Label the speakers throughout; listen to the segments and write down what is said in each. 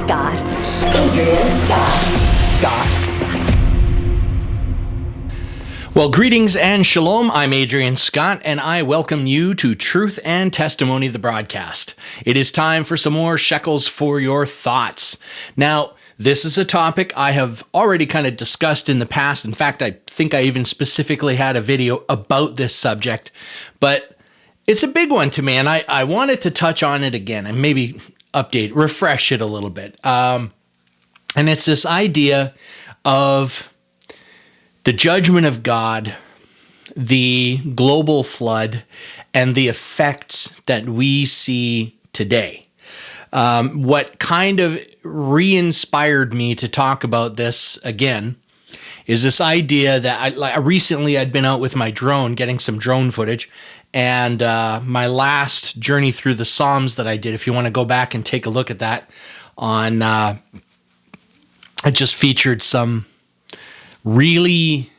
Speaker 1: Scott. Adrian, Scott.
Speaker 2: Well, greetings and shalom. I'm Adrian Scott, and I welcome you to Truth and Testimony, the broadcast. It is time for some more Shekels for your thoughts. Now, this is a topic I have already kind of discussed in the past. In fact, I think I even specifically had a video about this subject, but it's a big one to me, and I wanted to touch on it again and maybe refresh it a little bit. And it's this idea of the judgment of God, the global flood, and the effects that we see today. What kind of re-inspired me to talk about this again is this idea that recently I'd been out with my drone getting some drone footage, and my last journey through the Psalms that I did, if you want to go back and take a look at that, it just featured some really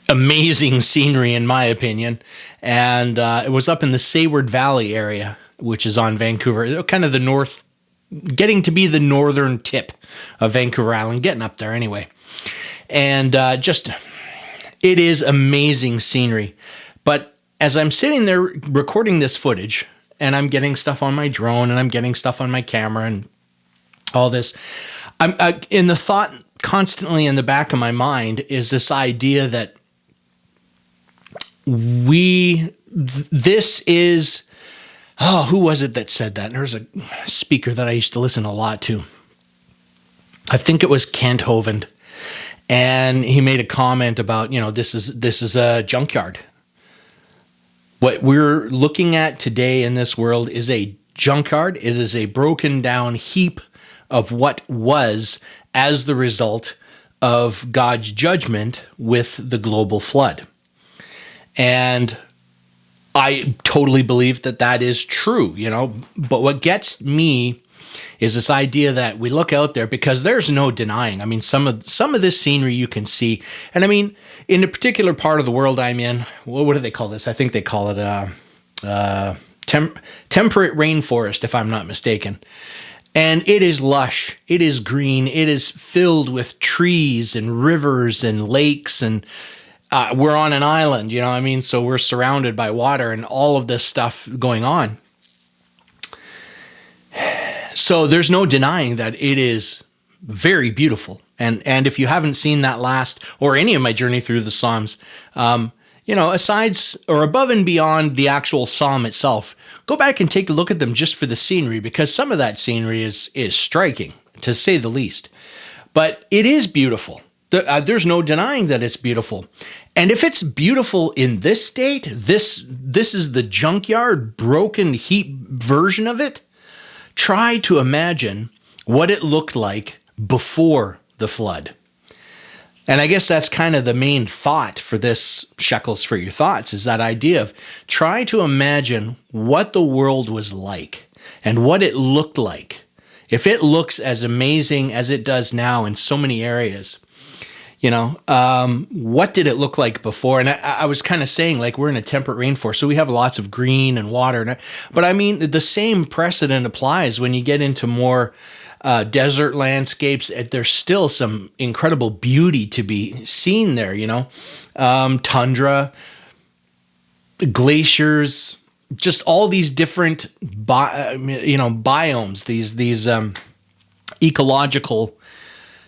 Speaker 2: amazing scenery, in my opinion, and it was up in the Sayward Valley area, which is on Vancouver, kind of the north, getting to be the northern tip of Vancouver Island, getting up there anyway. And it is amazing scenery. But as I'm sitting there recording this footage, and I'm getting stuff on my drone, and I'm getting stuff on my camera, and all this, I'm in the thought constantly in the back of my mind is this idea that this is, who was it that said that? There's a speaker that I used to listen a lot to. I think it was Kent Hovind. And he made a comment about, this is a junkyard. What we're looking at today in this world is a junkyard. It is a broken down heap of what was as the result of God's judgment with the global flood. And I totally believe that is true, but what gets me is this idea that we look out there, because there's no denying. I mean, some of this scenery you can see. And I mean, in the particular part of the world I'm in, what do they call this? I think they call it temperate rainforest, if I'm not mistaken. And it is lush, it is green, it is filled with trees and rivers and lakes, and we're on an island, so we're surrounded by water and all of this stuff going on. So there's no denying that it is very beautiful. And if you haven't seen that last, or any of my journey through the Psalms, aside or above and beyond the actual Psalm itself, go back and take a look at them just for the scenery, because some of that scenery is striking, to say the least. But it is beautiful. There's no denying that it's beautiful. And if it's beautiful in this state, this is the junkyard, broken heap version of it. Try to imagine what it looked like before the flood. And I guess that's kind of the main thought for this Shekels for Your Thoughts, is that idea of try to imagine what the world was like and what it looked like. If it looks as amazing as it does now in so many areas, what did it look like before? And I was kind of saying, like, we're in a temperate rainforest, so we have lots of green and water. But I mean, the same precedent applies when you get into more desert landscapes. There's still some incredible beauty to be seen there, tundra, glaciers, just all these different, biomes, these ecological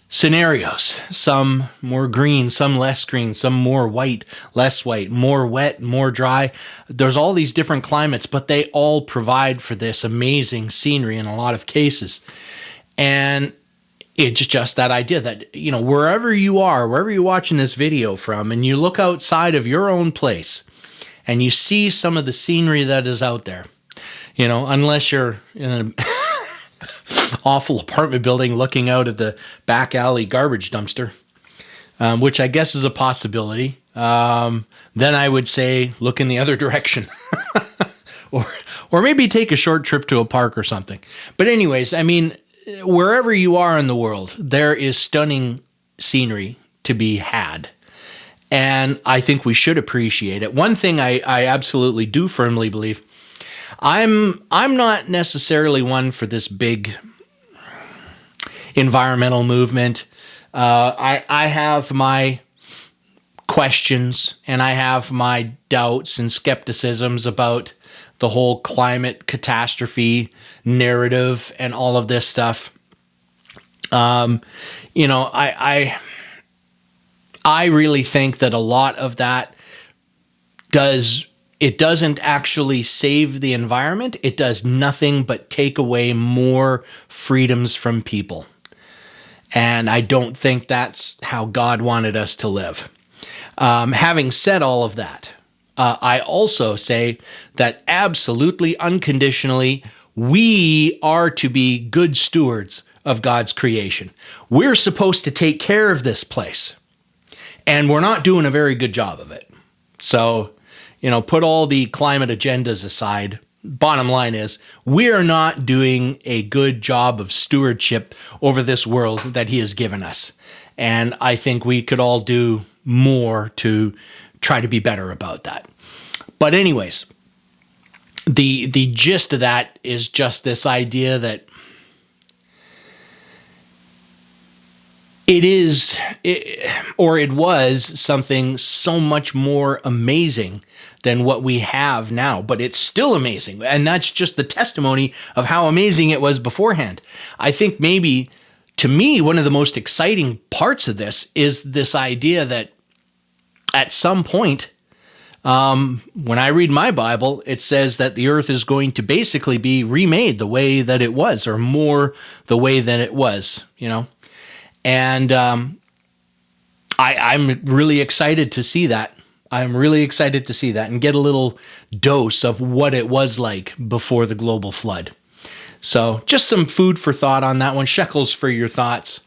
Speaker 2: scenarios, some more green, some less green, some more white, less white, more wet, more dry. There's all these different climates, but they all provide for this amazing scenery in a lot of cases. And it's just that idea that, wherever you are, wherever you're watching this video from, and you look outside of your own place and you see some of the scenery that is out there, unless you're in an awful apartment building looking out at the back alley garbage dumpster, which I guess is a possibility, then I would say look in the other direction. or maybe take a short trip to a park or something. But anyways, I mean, wherever you are in the world, there is stunning scenery to be had. And I think we should appreciate it. One thing I absolutely do firmly believe, I'm not necessarily one for this big environmental movement. I have my questions and I have my doubts and skepticisms about the whole climate catastrophe narrative and all of this stuff. I really think that a lot of that doesn't actually save the environment. It does nothing but take away more freedoms from people. And I don't think that's how God wanted us to live. Having said all of that, I also say that absolutely unconditionally, we are to be good stewards of God's creation. We're supposed to take care of this place, and we're not doing a very good job of it. So, put all the climate agendas aside. Bottom line is, we're not doing a good job of stewardship over this world that He has given us. And I think we could all do more to try to be better about that. But anyways, the gist of that is just this idea that it was something so much more amazing than what we have now, but it's still amazing. And that's just the testimony of how amazing it was beforehand. I think maybe, to me, one of the most exciting parts of this is this idea that at some point, when I read my Bible, it says that the earth is going to basically be remade the way that it was, or more the way that it was, And I'm really excited to see that. I'm really excited to see that and get a little dose of what it was like before the global flood. So just some food for thought on that one. Shekels for your thoughts.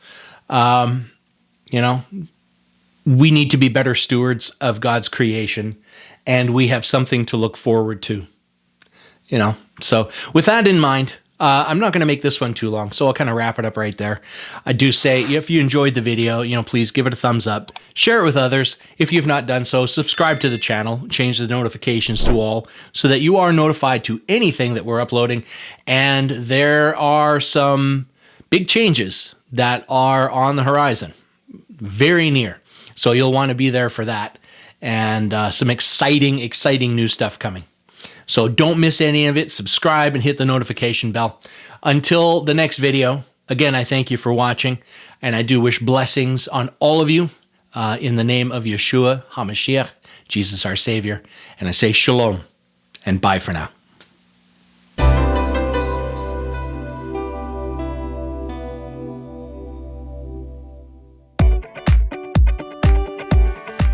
Speaker 2: We need to be better stewards of God's creation, and we have something to look forward to. So with that in mind, I'm not going to make this one too long, so I'll kind of wrap it up right there. I do say, if you enjoyed the video, please give it a thumbs up, share it with others. If you've not done so, subscribe to the channel, change the notifications to all so that you are notified to anything that we're uploading. And there are some big changes that are on the horizon, very near. So you'll want to be there for that, and some exciting new stuff coming. So don't miss any of it. Subscribe and hit the notification bell. Until the next video, again, I thank you for watching, and I do wish blessings on all of you in the name of Yeshua HaMashiach, Jesus our Savior. And I say shalom and bye for now.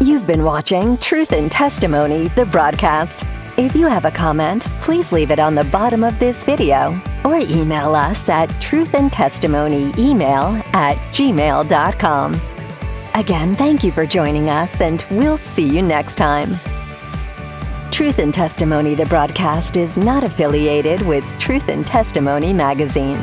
Speaker 3: You've been watching Truth and Testimony, the broadcast. If you have a comment, please leave it on the bottom of this video or email us at truthandtestimonyemail@gmail.com. Again, thank you for joining us, and we'll see you next time. Truth and Testimony, the broadcast, is not affiliated with Truth and Testimony magazine.